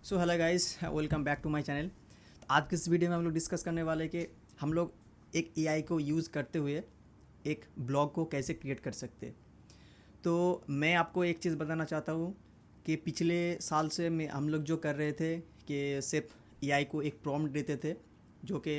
So hello guys, welcome back to my channel. आज के इस वीडियो में हम लोग डिस्कस करने वाले हैं कि हम लोग एक एआई को यूज़ करते हुए एक ब्लॉग को कैसे क्रिएट कर सकते हैं। तो मैं आपको एक चीज़ बताना चाहता हूँ कि पिछले साल से हम लोग जो कर रहे थे कि सिर्फ एआई को एक प्रॉम्प्ट देते थे जो कि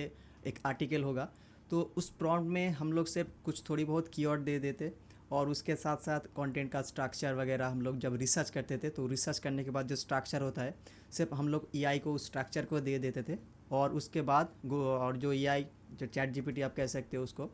एक आर्टिकल होगा। तो उस प्रॉम्प्ट में हम लोग सिर्फ कुछ थोड़ी बहुत कीवर्ड दे देते और उसके साथ साथ कंटेंट का स्ट्रक्चर वगैरह हम लोग जब रिसर्च करते थे तो रिसर्च करने के बाद जो स्ट्रक्चर होता है सिर्फ हम लोग एआई को उस स्ट्रक्चर को दे देते थे। और उसके बाद और जो एआई जो चैट जीपीटी आप कह सकते हो उसको,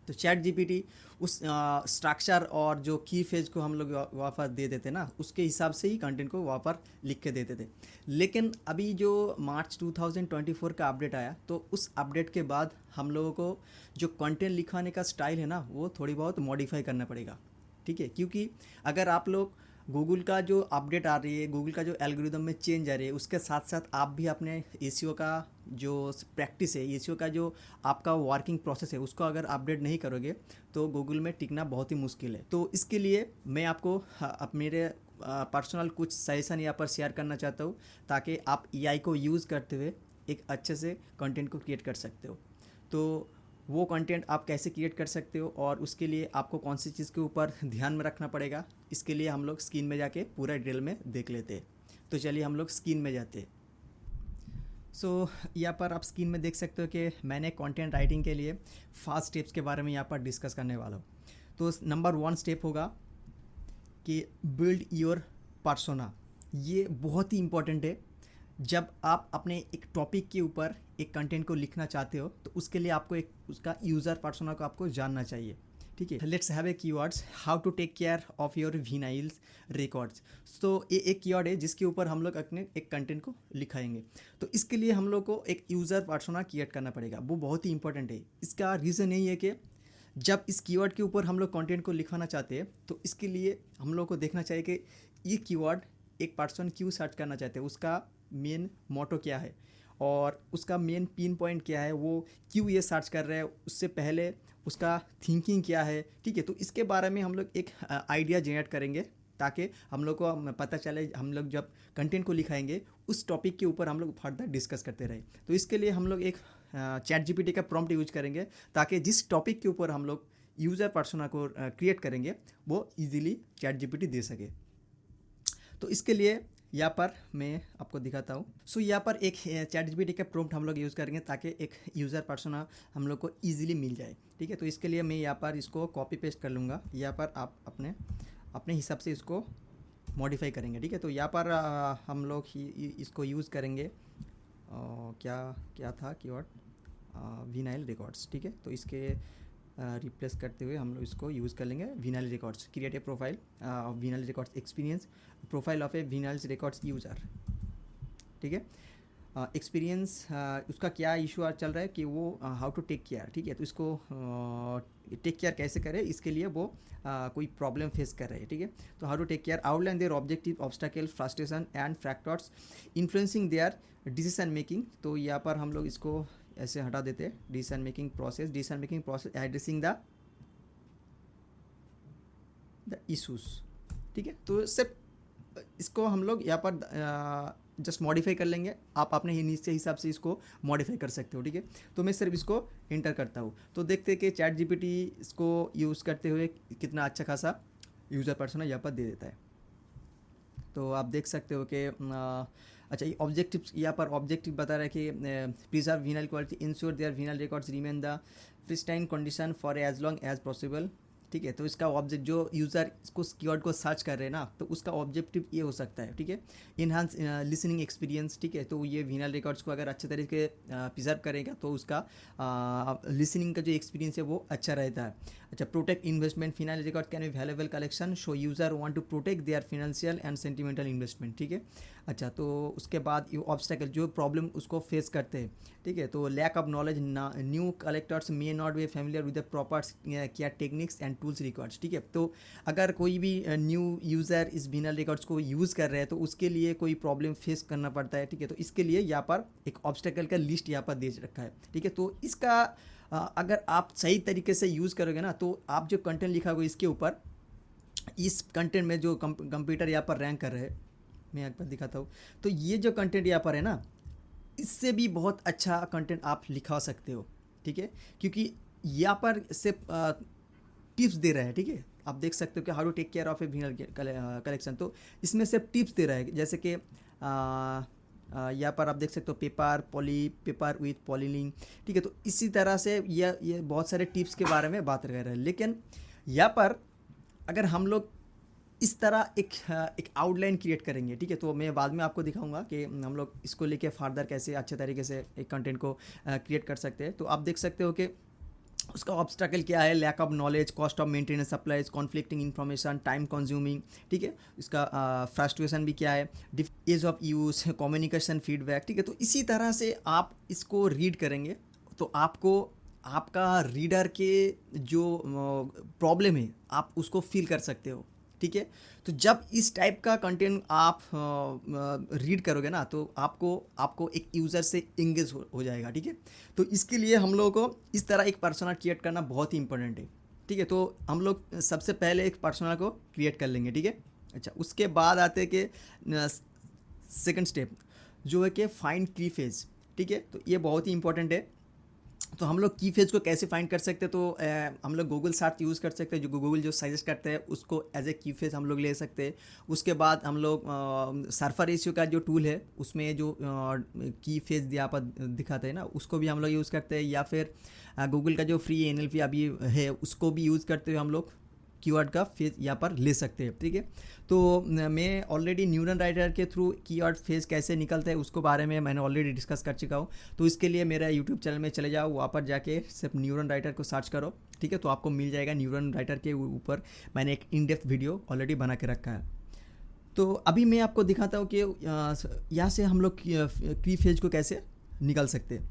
तो चैट जीपीटी उस स्ट्रक्चर और जो की फेज को हम लोग वहाँ पर दे देते ना, उसके हिसाब से ही कंटेंट को वहाँ पर लिख के देते थे। लेकिन अभी जो मार्च 2024 का अपडेट आया तो उस अपडेट के बाद हम लोगों को जो कंटेंट लिखवाने का स्टाइल है ना वो थोड़ी बहुत मॉडिफाई करना पड़ेगा। ठीक है, क्योंकि अगर आप लोग गूगल का जो अपडेट आ रही है, गूगल का जो एल्गोरिदम में चेंज आ रही है, उसके साथ साथ आप भी अपने एसईओ का जो प्रैक्टिस है, एसईओ का जो आपका वर्किंग प्रोसेस है उसको अगर अपडेट नहीं करोगे तो गूगल में टिकना बहुत ही मुश्किल है। तो इसके लिए मैं आपको अब मेरे पर्सनल कुछ सजेशन यहाँ पर शेयर करना चाहता हूँ ताकि आप एआई को यूज़ करते हुए एक अच्छे से कंटेंट को क्रिएट कर सकते हो। तो वो कंटेंट आप कैसे क्रिएट कर सकते हो और उसके लिए आपको कौन सी चीज़ के ऊपर ध्यान में रखना पड़ेगा, इसके लिए हम लोग स्क्रीन में जाके पूरा डिटेल में देख लेते हैं। तो चलिए हम लोग स्क्रीन में जाते हैं। सो यहाँ पर आप स्क्रीन में देख सकते हो कि मैंने कंटेंट राइटिंग के लिए 5 स्टेप्स के बारे में यहाँ पर डिस्कस करने वाला हूँ। तो नंबर 1 स्टेप होगा कि बिल्ड योर पर्सोना। ये बहुत ही इम्पोर्टेंट है। जब आप अपने एक टॉपिक के ऊपर एक कंटेंट को लिखना चाहते हो तो उसके लिए आपको एक उसका यूज़र पर्सोना को आपको जानना चाहिए। ठीक है, let's have a keywords how to take care of your vinyls records. तो ये एक कीवर्ड है जिसके ऊपर हम लोग अपने एक कंटेंट को लिखाएंगे। तो इसके लिए हम लोग को एक यूज़र पर्सोना क्रिएट करना पड़ेगा, वो बहुत ही इंपॉर्टेंट है। इसका रीज़न यही है कि जब इस कीवर्ड के ऊपर हम लोग कंटेंट को लिखवाना चाहते हैं तो इसके लिए हम लोग को देखना चाहिए कि ये कीवर्ड एक पर्सन क्यों सर्च करना चाहते हैं, उसका मेन मोटो क्या है और उसका मेन पिन पॉइंट क्या है, वो क्यों ये सर्च कर रहे हैं, उससे पहले उसका थिंकिंग क्या है। ठीक है, तो इसके बारे में हम लोग एक आइडिया जनरेट करेंगे ताकि हम लोग को पता चले, हम लोग जब कंटेंट को लिखाएंगे उस टॉपिक के ऊपर हम लोग फर्दर डिस्कस करते रहे। तो इसके लिए हम लोग एक चैट जीपीटी का प्रॉम्प्ट यूज करेंगे ताकि जिस टॉपिक के ऊपर हम लोग यूज़र पर्सोना को क्रिएट करेंगे वो इजीली चैट जीपीटी दे सके। तो इसके लिए यहाँ पर मैं आपको दिखाता हूँ। सो यहाँ पर एक चैट जीपीटी का प्रॉम्प्ट हम लोग यूज़ करेंगे ताकि एक यूज़र पर्सोना हम लोग को ईजिली मिल जाए। ठीक है, तो इसके लिए मैं यहाँ पर इसको कॉपी पेस्ट कर लूँगा। यहाँ पर आप अपने अपने हिसाब से इसको मॉडिफाई करेंगे। ठीक है, तो यहाँ पर हम लोग इसको यूज़ करेंगे। क्या क्या था कीवर्ड, विनाइल रिकॉर्ड्स। ठीक है, तो इसके रिप्लेस करते हुए हम लोग इसको यूज़ कर लेंगे vinyl records. Create a profile of vinyl records experience, profile of A vinyl records user. ठीक है, एक्सपीरियंस उसका क्या इशू चल रहा है कि वो हाउ टू टेक केयर। ठीक है, तो इसको टेक केयर कैसे करें, इसके लिए वो कोई प्रॉब्लम फेस कर रहे हैं। ठीक है, तो how to take care, outline their objective, obstacle, frustration and factors influencing their decision making. तो यहाँ पर हम लोग इसको ऐसे हटा देते हैं। Decision making process addressing the issues. ठीक है, तो सिर्फ इसको हम लोग यहाँ पर जस्ट मॉडिफाई कर लेंगे। आप अपने ही नीचे हिसाब से इसको मॉडिफाई कर सकते हो। ठीक है, तो मैं सिर्फ इसको इंटर करता हूँ तो देखते हैं कि चैट जीपीटी इसको यूज़ करते हुए कितना अच्छा खासा यूज़र पर्सोना यहाँ पर दे देता है। तो आप देख सकते हो कि अच्छा, ये ऑब्जेक्टिव यहाँ पर ऑब्जेक्टिव बता रहा है कि preserve vinyl quality, ensure their vinyl records remain the pristine condition for as long as possible. ठीक है, तो इसका ऑब्जेक्ट जो यूज़र इसको कीवर्ड को सर्च कर रहे हैं ना, तो उसका ऑब्जेक्टिव ये हो सकता है। ठीक है, इनहांस लिसनिंग एक्सपीरियंस। ठीक है, तो ये विनाइल रिकॉर्ड्स को अगर अच्छे तरीके प्रिजर्व करेगा तो उसका लिसनिंग का जो एक्सपीरियंस है वो अच्छा रहता है। अच्छा, protect investment, vinyl record can be valuable collection, so user want to protect their financial and sentimental investment. ठीक है, अच्छा, तो उसके बाद ये ऑब्स्टेकल जो प्रॉब्लम उसको फेस करते हैं। ठीक है, तो lack of knowledge, new collectors may not be familiar with the proper care techniques and tools records. ठीक है, तो अगर कोई भी न्यू यूज़र इस विनाइल रिकॉर्ड्स को यूज़ कर रहे हैं तो उसके लिए कोई प्रॉब्लम फेस करना पड़ता है। ठीक है, तो इसके लिए यहाँ पर एक ऑब्स्टेकल का लिस्ट यहाँ पर दे रखा है। ठीक है, तो इसका अगर आप सही तरीके से यूज़ करोगे ना तो आप जो कंटेंट लिखा होगा इसके ऊपर, इस कंटेंट में जो कंप्यूटर यहाँ पर रैंक कर रहे हैं मैं एक बार दिखाता हूँ। तो ये जो कंटेंट यहाँ पर है ना, इससे भी बहुत अच्छा कंटेंट आप लिखा सकते हो, ठीक है, क्योंकि यहाँ पर सिर्फ टिप्स दे रहा है, ठीक है। आप देख सकते हो कि how to take care of a vinyl collection, तो इसमें सिर्फ टिप्स दे रहा है, जैसे कि यहाँ पर आप देख सकते हो पेपर विथ पॉलीलिंग, ठीक है। तो इसी तरह से ये बहुत सारे टिप्स के बारे में बात कर रहे हैं, लेकिन यहाँ पर अगर हम लोग इस तरह एक आउटलाइन क्रिएट करेंगे, ठीक है, तो मैं बाद में आपको दिखाऊंगा कि हम लोग इसको लेके फर्दर कैसे अच्छे तरीके से एक कंटेंट को क्रिएट कर सकते हैं। तो आप देख सकते हो कि उसका ऑब्स्टैकल क्या है, lack of knowledge, cost of maintenance, supplies, conflicting information, time consuming, ठीक है। इसका फ्रस्ट्रेशन भी क्या है, ease of use, communication, feedback, ठीक है। तो इसी तरह से आप इसको रीड करेंगे तो आपको आपका रीडर के जो प्रॉब्लम है आप उसको फील कर सकते हो, ठीक है। तो जब इस टाइप का कंटेंट आप रीड करोगे ना, तो आपको एक यूज़र से इंगेज हो जाएगा, ठीक है। तो इसके लिए हम लोगों को इस तरह एक पर्सोना क्रिएट करना बहुत ही इंपॉर्टेंट है, ठीक है। तो हम लोग सबसे पहले एक पर्सोना को क्रिएट कर लेंगे, ठीक है। अच्छा, उसके बाद आते कि सेकंड स्टेप जो है कि फाइंड की फेज, ठीक है। तो ये बहुत ही इंपॉर्टेंट है। तो हम लोग की फेज को कैसे फाइंड कर सकते हैं, तो हम लोग गूगल सर्च यूज़ कर सकते हैं, जो गूगल जो सजेस्ट करते हैं उसको एज ए की फेज हम लोग ले सकते हैं। उसके बाद हम लोग सर्फर रेशियो का जो टूल है उसमें जो की फेज यहाँ पर दिखाते हैं ना, उसको भी हम लोग यूज़ करते हैं, या फिर गूगल का जो फ्री NLP अभी है उसको भी यूज़ करते हुए हम लोग कीवर्ड का फेज यहाँ पर ले सकते हैं, ठीक है। तो मैं ऑलरेडी न्यूरल राइटर के थ्रू कीवर्ड फेज कैसे निकलता है उसको बारे में मैंने ऑलरेडी डिस्कस कर चुका हूँ। तो इसके लिए मेरा यूट्यूब चैनल में चले जाओ, वहाँ पर जाके सिर्फ न्यूरल राइटर को सर्च करो, ठीक है। तो आपको मिल जाएगा, न्यूरल राइटर के ऊपर मैंने एक इन डेप्थ वीडियो ऑलरेडी बना के रखा है। तो अभी मैं आपको दिखाता हूँ कि यहाँ से हम लोग की फेज को कैसे निकल सकते हैं।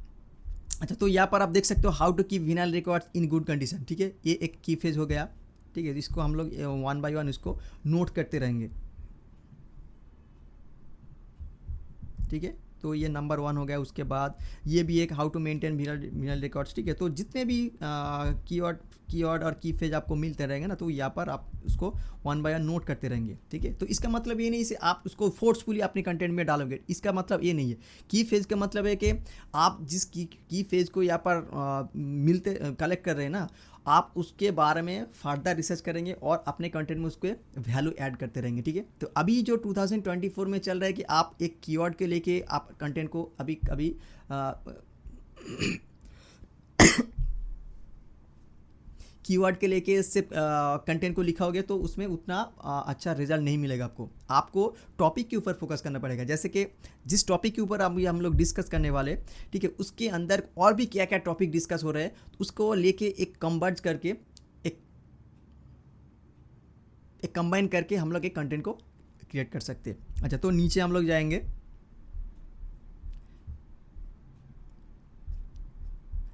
अच्छा, तो यहाँ पर आप देख सकते हो how to keep vinyl records in good condition, ठीक है। ये एक की फेज हो गया, ठीक है। इसको हम लोग 1 बाय 1 इसको नोट करते रहेंगे, ठीक है। तो ये नंबर 1 हो गया। उसके बाद ये भी एक how to maintain vinyl records, ठीक है। तो जितने भी कीवर्ड और की फेज आपको मिलते रहेंगे ना, तो यहाँ पर आप उसको 1 बाय 1 नोट करते रहेंगे, ठीक है। तो इसका मतलब ये नहीं से आप उसको फोर्सफुली अपने कंटेंट में डालोगे, इसका मतलब ये नहीं है। की फेज का मतलब है कि आप जिस की फेज को यहाँ पर मिलते कलेक्ट कर रहे हैं ना, आप उसके बारे में फर्दर रिसर्च करेंगे और अपने कंटेंट में उसको वैल्यू ऐड करते रहेंगे, ठीक है। तो अभी जो 2024 में चल रहा है कि आप एक कीवर्ड के लेके आप कंटेंट को अभी कीवर्ड के लेके सिर्फ कंटेंट को लिखाओगे तो उसमें उतना अच्छा रिजल्ट नहीं मिलेगा आपको टॉपिक के ऊपर फोकस करना पड़ेगा। जैसे कि जिस टॉपिक के ऊपर अभी हम लोग डिस्कस करने वाले, ठीक है, उसके अंदर और भी क्या क्या टॉपिक डिस्कस हो रहे हैं उसको लेके एक कंबर्ज करके एक कंबाइन करके हम लोग एक कंटेंट को क्रिएट कर सकते हैं। अच्छा, तो नीचे हम लोग जाएंगे।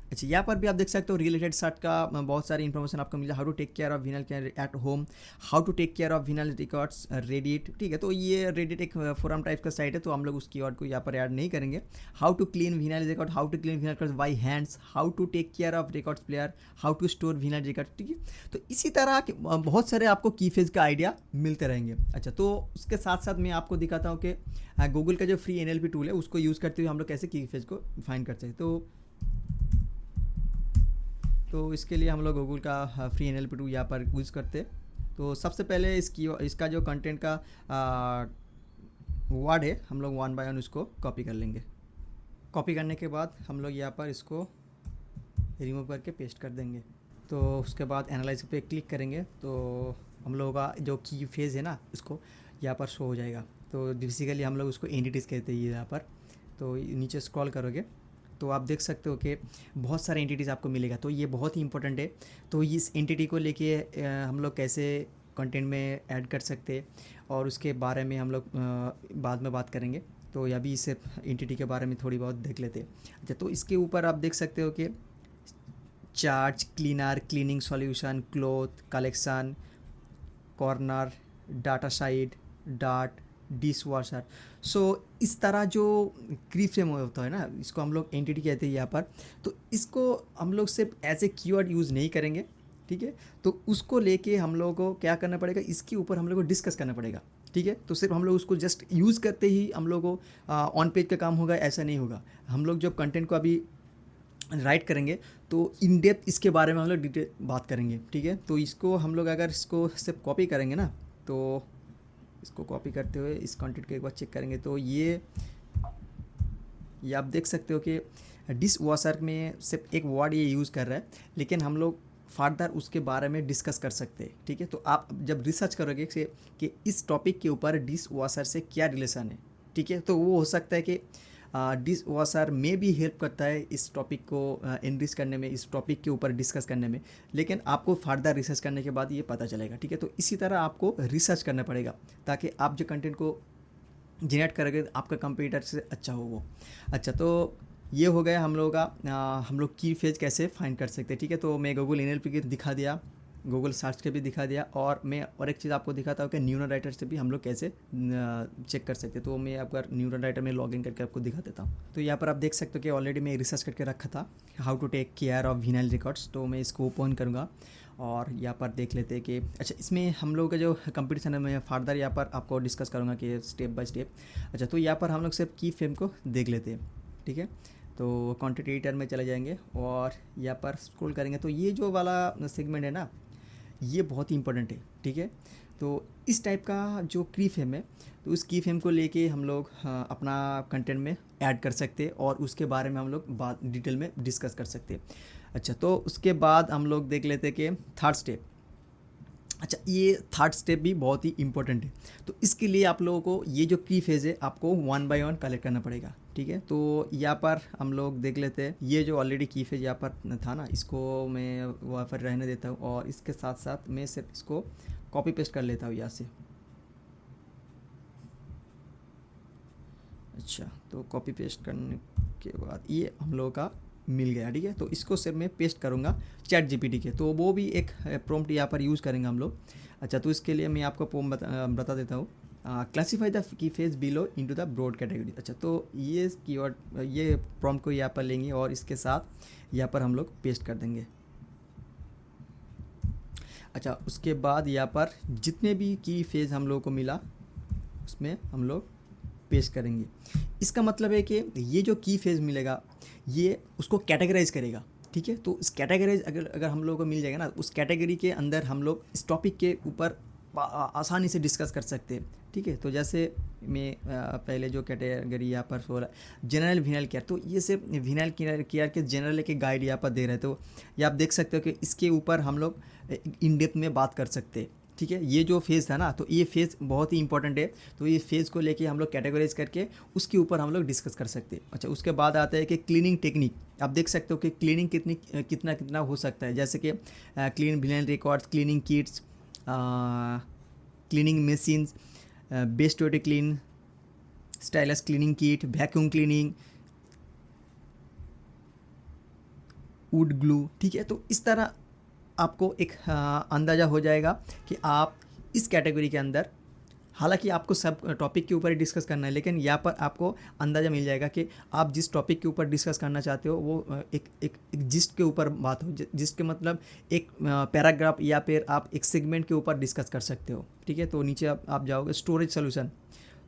अच्छा, यहाँ पर भी आप देख सकते हो रिलेटेड सर्च का बहुत सारी इन्फॉर्मेशन आपको मिला। How to take care of vinyl at home, how to take care of vinyl records, Reddit, ठीक है। तो ये रेडिट एक फोरम टाइप का साइट है, तो हम लोग उस कीवर्ड को यहाँ पर ऐड नहीं करेंगे। How to clean vinyl record, how to clean vinyl records by hands, how to take care of records player, how to store vinyl record, ठीक है। तो इसी तरह के बहुत सारे आपको की फेज का आइडिया मिलते रहेंगे। अच्छा, तो उसके साथ साथ मैं आपको दिखाता हूँ कि गूगल का जो फ्री NLP टूल है उसको यूज़ करते हुए हम लोग कैसे की फेज को फाइंड करते हैं। तो इसके लिए हम लोग गूगल का फ्री NLP टूल यहाँ पर यूज़ करते हैं। तो सबसे पहले इसका जो कंटेंट का वर्ड है हम लोग 1 बाय 1 उसको कॉपी कर लेंगे। कॉपी करने के बाद हम लोग यहाँ पर इसको रिमूव करके पेस्ट कर देंगे। तो उसके बाद एनालाइज पे क्लिक करेंगे तो हम लोगों का जो की फेज है ना उसको यहाँ पर शो हो जाएगा। तो बेसिकली हम लोग उसको एंटिटीज़ कहते हैं यहाँ पर। तो नीचे स्क्रॉल करोगे तो आप देख सकते हो कि बहुत सारे एंटिटीज़ आपको मिलेगा। तो ये बहुत ही इंपॉर्टेंट है। तो इस एंटिटी को लेके हम लोग कैसे कंटेंट में ऐड कर सकते हैं और उसके बारे में हम लोग बाद में बात करेंगे। तो अभी इस एंटिटी के बारे में थोड़ी बहुत देख लेते हैं। अच्छा, तो इसके ऊपर आप देख सकते हो कि charge, cleaner, cleaning solution, cloth, collection, corner, data side, dart, dish washer. So इस तरह जो की फ्रेम होता है ना, इसको हम लोग एंटिटी कहते हैं यहाँ पर। तो इसको हम लोग सिर्फ एज ए कीवर्ड यूज़ नहीं करेंगे, ठीक है। तो उसको लेके हम लोगों को क्या करना पड़ेगा, इसके ऊपर हम लोग को डिस्कस करना पड़ेगा, ठीक है। तो सिर्फ हम लोग उसको जस्ट यूज़ करते ही हम लोग को ऑन पेज का काम होगा, ऐसा नहीं होगा। हम लोग जब कंटेंट को अभी राइट करेंगे तो इन डेप्थ इसके बारे में हम लोग डिटेल बात करेंगे, ठीक है। तो इसको हम लोग अगर इसको सिर्फ कॉपी करेंगे ना, तो इसको कॉपी करते हुए इस कंटेंट को एक बार चेक करेंगे तो ये आप देख सकते हो कि डिश वॉशर में सिर्फ एक वर्ड ये यूज़ कर रहा है, लेकिन हम लोग फर्दर उसके बारे में डिस्कस कर सकते हैं, ठीक है। तो आप जब रिसर्च करोगे कि इस टॉपिक के ऊपर डिश वॉशर से क्या रिलेशन है, ठीक है, तो वो हो सकता है कि डिश वॉशर में भी हेल्प करता है इस टॉपिक को एनरिच करने में, इस टॉपिक के ऊपर डिस्कस करने में, लेकिन आपको फर्दर रिसर्च करने के बाद ये पता चलेगा, ठीक है। तो इसी तरह आपको रिसर्च करना पड़ेगा ताकि आप जो कंटेंट को जनरेट करोगे आपका कंप्यूटर से अच्छा हो वो। अच्छा, तो ये हो गया हम लोगों का हम लोग की फेज कैसे फाइंड कर सकते हैं, ठीक है। तो मैं गूगल NLP के दिखा दिया, गूगल सर्च के भी दिखा दिया, और मैं और एक चीज़ आपको दिखाता हूँ कि न्यूरल राइटर से भी हम लोग कैसे चेक कर सकते हैं। तो मैं आपका न्यूरल राइटर में लॉगिन करके आपको दिखा देता हूँ। तो यहाँ पर आप देख सकते हो कि ऑलरेडी मैं रिसर्च करके रखा था how to take care of vinyl records. तो मैं इसको ओपन करूँगा और यहाँ पर देख लेते हैं कि अच्छा, इसमें हम लोग का जो कंप्यूटर है मैं फर्दर यहाँ पर आपको डिस्कस करूँगा कि स्टेप बाय स्टेप। अच्छा, तो यहाँ पर हम लोग सिर्फ की फ्रेम को देख लेते हैं, ठीक है। तो कंटेंट एडिटर में चले जाएंगे और यहाँ पर स्क्रॉल करेंगे तो ये जो वाला सेगमेंट है ना, ये बहुत ही इंपॉर्टेंट है, ठीक है। तो इस टाइप का जो की फ्रेम है, तो उस की फ्रेम को लेके हम लोग अपना कंटेंट में ऐड कर सकते हैं और उसके बारे में हम लोग बात डिटेल में डिस्कस कर सकते हैं। अच्छा, तो उसके बाद हम लोग देख लेते हैं कि थर्ड स्टेप। अच्छा, ये थर्ड स्टेप भी बहुत ही इंपॉर्टेंट है। तो इसके लिए आप लोगों को ये जो की फेज है आपको 1 बाय 1 कलेक्ट करना पड़ेगा, ठीक है। तो यहाँ पर हम लोग देख लेते हैं ये जो ऑलरेडी की फेज यहाँ पर था ना, इसको मैं वहाँ पर रहने देता हूँ और इसके साथ साथ मैं सिर्फ इसको कॉपी पेस्ट कर लेता हूँ यहाँ से। अच्छा, तो कॉपी पेस्ट करने के बाद ये हम लोगों का मिल गया, ठीक है। तो इसको सिर्फ मैं पेस्ट करूँगा ChatGPT के, तो वो भी एक प्रॉम्प्ट यहाँ पर यूज़ करेंगे हम लोग। अच्छा, तो इसके लिए मैं आपको प्रॉम्प्ट बता देता हूँ, classify the key phrase below into the broad category. अच्छा, तो ये कीवर्ड, ये प्रॉम्प्ट को यहाँ पर लेंगे और इसके साथ यहाँ पर हम लोग पेस्ट कर देंगे। अच्छा, उसके बाद यहाँ पर जितने भी की फेज हम लोग को मिला उसमें हम लोग पेस्ट करेंगे। इसका मतलब है कि ये जो की फेज मिलेगा ये उसको कैटेगराइज करेगा, ठीक है। तो इस कैटेगराइज अगर हम लोगों को मिल जाएगा ना, उस कैटेगरी के अंदर हम लोग इस टॉपिक के ऊपर आसानी से डिस्कस कर सकते हैं, ठीक है। तो जैसे मैं पहले जो कैटेगरी यहाँ पर बोला जनरल विनाइल केयर, तो ये सिर्फ विनाइल केयर के जनरल के गाइड यहाँ पर दे रहे हैं। तो ये आप देख सकते हो कि इसके ऊपर हम लोग इन डेप्थ में बात कर सकते हैं, ठीक है। ये जो फेज़ था ना, तो ये फेज़ बहुत ही इंपॉर्टेंट है। तो ये फेज़ को लेके हम लोग कैटेगराइज करके उसके ऊपर हम लोग डिस्कस कर सकते हैं। अच्छा, उसके बाद आता है कि क्लीनिंग टेक्निक। आप देख सकते हो कि क्लीनिंग कितना हो सकता है, जैसे कि clean vinyl records, cleaning kits, cleaning machines, best way to clean, stylus cleaning kit, vacuum cleaning, wood glue, ठीक है। तो इस तरह आपको एक अंदाज़ा हो जाएगा कि आप इस कैटेगरी के अंदर, हालांकि आपको सब टॉपिक के ऊपर ही डिस्कस करना है, लेकिन यहाँ पर आपको अंदाज़ा मिल जाएगा कि आप जिस टॉपिक के ऊपर डिस्कस करना चाहते हो वो एक जिस्ट के ऊपर बात हो, जिसके मतलब एक पैराग्राफ या फिर आप एक सेगमेंट के ऊपर डिस्कस कर सकते हो, ठीक है। तो नीचे आप जाओगे स्टोरेज सोल्यूशन,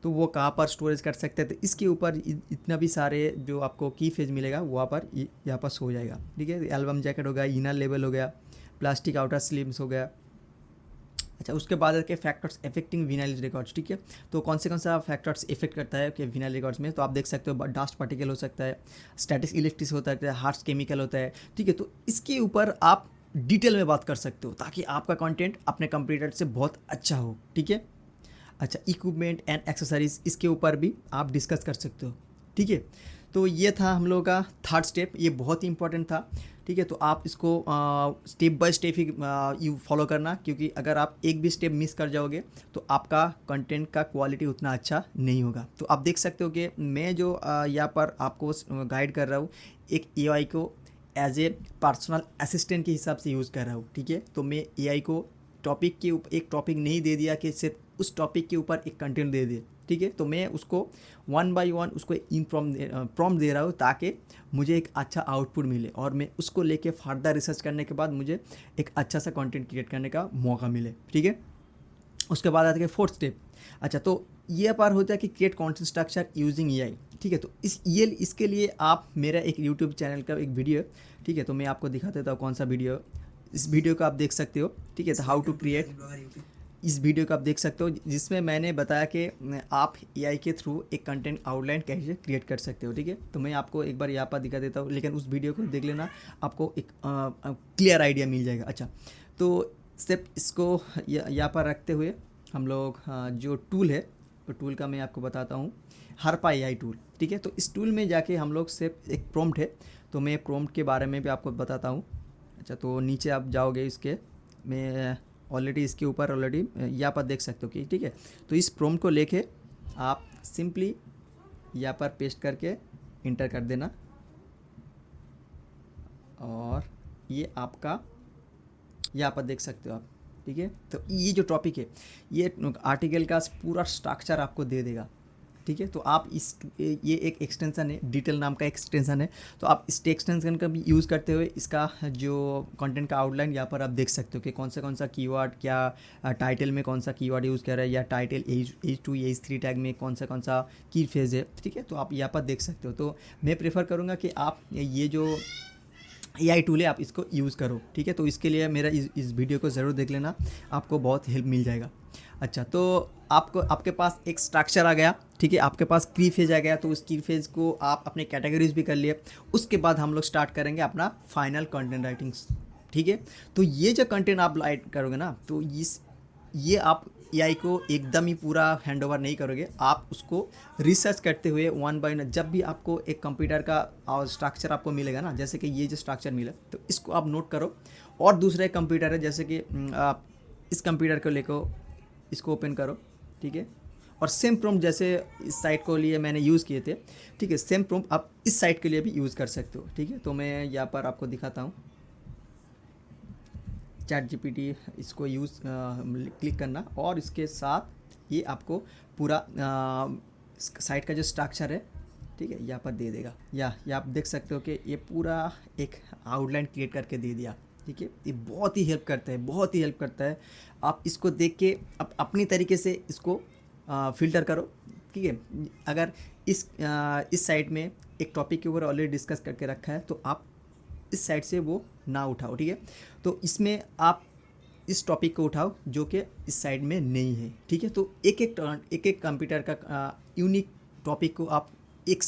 तो वो कहाँ पर स्टोरेज कर सकते हैं, तो इसके ऊपर इतना भी सारे जो आपको की फेज मिलेगा वहाँ पर यहाँ पर हो जाएगा, ठीक है। एल्बम जैकेट हो गया, इनर लेवल हो गया, प्लास्टिक आउटर स्लीव्स हो गया। अच्छा, उसके बाद के फैक्टर्स अफेक्टिंग विनाइल रिकॉर्ड्स, ठीक है। तो कौन सा फैक्टर्स इफेक्ट करता है कि विनाइल रिकॉर्ड्स में, तो आप देख सकते हो डस्ट पार्टिकल हो सकता है, स्टैटिक इलेक्ट्रिक होता है, हार्श केमिकल होता है, ठीक है। तो इसके ऊपर आप डिटेल में बात कर सकते हो ताकि आपका कंटेंट अपने कंप्यूटर से बहुत अच्छा हो, ठीक है। अच्छा, इक्विपमेंट एंड एक्सेसरीज, इसके ऊपर भी आप डिस्कस कर सकते हो, ठीक है। तो ये था हम लोगों का थर्ड स्टेप, ये बहुत ही इंपॉर्टेंट था, ठीक है। तो आप इसको step by step he you follow करना, क्योंकि अगर आप एक भी स्टेप मिस कर जाओगे तो आपका कंटेंट का क्वालिटी उतना अच्छा नहीं होगा। तो आप देख सकते हो कि मैं जो यहाँ पर आपको गाइड कर रहा हूँ, एक AI को एज ए पर्सनल असिस्टेंट के हिसाब से यूज़ कर रहा हूँ, ठीक है। तो मैं AI को टॉपिक के ऊपर एक टॉपिक नहीं दे दिया कि सिर्फ उस टॉपिक के ऊपर एक कंटेंट दे दे, ठीक है। तो मैं उसको 1 बाय 1 उसको प्रॉम्प्ट दे रहा हूँ ताकि मुझे एक अच्छा आउटपुट मिले और मैं उसको लेके फर्दर रिसर्च करने के बाद मुझे एक अच्छा सा कंटेंट क्रिएट करने का मौका मिले, ठीक है। उसके बाद आता है फोर्थ स्टेप। अच्छा, तो ये पार होता है कि create content structure using AI. ठीक है, तो इसके लिए आप मेरा एक यूट्यूब चैनल का एक वीडियो है। ठीक है, तो मैं आपको दिखा देता हूँ कौन सा वीडियो है। इस वीडियो को आप देख सकते हो। ठीक है, तो हाउ टू क्रिएट, इस वीडियो को आप देख सकते हो जिसमें मैंने बताया कि आप एआई के थ्रू एक कंटेंट आउटलाइन कैसे क्रिएट कर सकते हो। ठीक है, तो मैं आपको एक बार यहाँ पर दिखा देता हूँ, लेकिन उस वीडियो को देख लेना, आपको एक क्लियर आइडिया मिल जाएगा। अच्छा, तो सिर्फ इसको यहाँ पर रखते हुए हम लोग जो टूल है, तो टूल का मैं आपको बताता हूँ, हरपा एआई टूल। ठीक है, तो इस टूल में जाके हम लोग सिर्फ एक प्रॉम्प्ट है, तो मैं प्रॉम्प्ट के बारे में भी आपको बताता हूँ। अच्छा, तो नीचे आप जाओगे, इसके मैं ऑलरेडी इसके ऊपर ऑलरेडी यहाँ पर देख सकते हो कि ठीक है, तो इस प्रॉम्प्ट को लेके आप सिंपली यहाँ पर पेस्ट करके इंटर कर देना, और ये आपका यहाँ पर देख सकते हो आप। ठीक है, तो ये जो टॉपिक है, ये आर्टिकल का पूरा स्ट्रक्चर आपको दे देगा। ठीक है, तो आप ये एक एक्सटेंसन है, डिटेल नाम का एक्सटेंसन है, तो आप इस एक्सटेंसन का भी यूज़ करते हुए इसका जो कंटेंट का आउटलाइन यहाँ पर आप देख सकते हो कि कौन सा कीवर्ड, क्या टाइटल में कौन सा कीवर्ड यूज़ कर रहा है, या टाइटल H2 H3 टैग में कौन सा की फेज है। ठीक है, तो आप यहाँ पर देख सकते हो। तो मैं प्रेफर करूँगा कि आप ये जो एआई टूल है आप इसको यूज़ करो। ठीक है, तो इसके लिए मेरा इस वीडियो को ज़रूर देख लेना, आपको बहुत हेल्प मिल जाएगा। अच्छा, तो आपके पास एक स्ट्रक्चर आ गया। ठीक है, आपके पास की फेज आ गया, तो उस की फेज को आप अपने कैटेगरीज भी कर लिए। उसके बाद हम लोग स्टार्ट करेंगे अपना फाइनल कंटेंट राइटिंग्स। ठीक है, तो ये जो कंटेंट आप राइट करोगे ना, तो ये आप एआई को एकदम ही पूरा हैंड ओवर नहीं करोगे, आप उसको रिसर्च करते हुए वन बाय वन। जब भी आपको एक कंप्यूटर का स्ट्रक्चर आपको मिलेगा ना, जैसे कि ये जो स्ट्रक्चर मिला, तो इसको आप नोट करो। और दूसरा एक कंप्यूटर है, जैसे कि आप इस कंप्यूटर को लेकर इसको ओपन करो। ठीक है, और सेम प्रॉम्प्ट जैसे इस साइट को लिए मैंने यूज़ किए थे। ठीक है, सेम प्रॉम्प्ट आप इस साइट के लिए भी यूज़ कर सकते हो। ठीक है, तो मैं यहाँ पर आपको दिखाता हूँ, ChatGPT, इसको यूज़ क्लिक करना, और इसके साथ ये आपको पूरा साइट का जो स्ट्रक्चर है, ठीक है, यहाँ पर दे देगा। या आप देख सकते हो कि ये पूरा एक आउटलाइन क्रिएट करके दे दिया। ठीक है, ये बहुत ही हेल्प करता है, बहुत ही हेल्प करता है। आप इसको देख के अपनी तरीके से इसको फ़िल्टर करो। ठीक है, अगर इस साइट में एक टॉपिक के ऊपर ऑलरेडी डिस्कस करके रखा है, तो आप इस साइड से वो ना उठाओ। ठीक है, तो इसमें आप इस टॉपिक को उठाओ जो कि इस साइड में नहीं है। ठीक है, तो एक कंप्यूटर का यूनिक टॉपिक को आप एक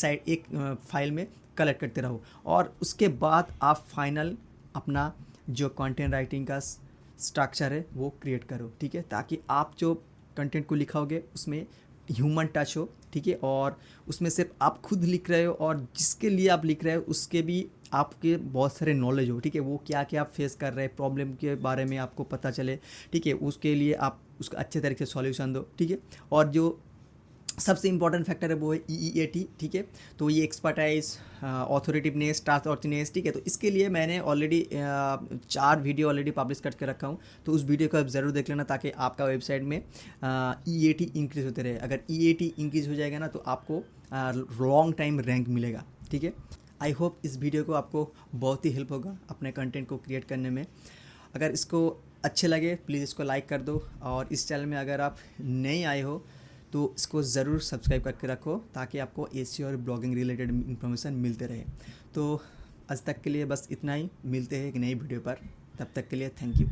फाइल में कलेक्ट करते रहो, और उसके बाद आप फाइनल अपना जो कंटेंट राइटिंग का स्ट्रक्चर है वो क्रिएट करो। ठीक है, ताकि आप जो कंटेंट को लिखाओगे उसमें ह्यूमन टच हो। ठीक है, और उसमें सिर्फ आप खुद लिख रहे हो, और जिसके लिए आप लिख रहे हो उसके भी आपके बहुत सारे नॉलेज हो। ठीक है, वो क्या क्या फेस कर रहे हैं, प्रॉब्लम के बारे में आपको पता चले। ठीक है, उसके लिए आप उसका अच्छे तरीके से सॉल्यूशन दो। ठीक है, और जो सबसे इंपॉर्टेंट फैक्टर है वो है EEAT। ठीक है, तो ये एक्सपर्टाइज, ऑथोरिटिवनेस, ट्रस्टवर्थीनेस। ठीक है, तो इसके लिए मैंने ऑलरेडी 4 वीडियो ऑलरेडी पब्लिश करके रखा हूँ, तो उस वीडियो को आप ज़रूर देख लेना, ताकि आपका वेबसाइट में EEAT इंक्रीज़ होते रहे। अगर EEAT इंक्रीज़ हो जाएगा ना, तो आपको लॉन्ग टाइम रैंक मिलेगा। ठीक है, आई होप इस वीडियो को आपको बहुत ही हेल्प होगा अपने कंटेंट को क्रिएट करने में। अगर इसको अच्छे लगे प्लीज़ इसको लाइक कर दो, और इस चैनल में अगर आप नए आए हो तो इसको ज़रूर सब्सक्राइब करके रखो, ताकि आपको एसईओ और ब्लॉगिंग रिलेटेड इन्फॉर्मेशन मिलते रहे। तो आज तक के लिए बस इतना ही, मिलते हैं एक नई वीडियो पर, तब तक के लिए थैंक यू।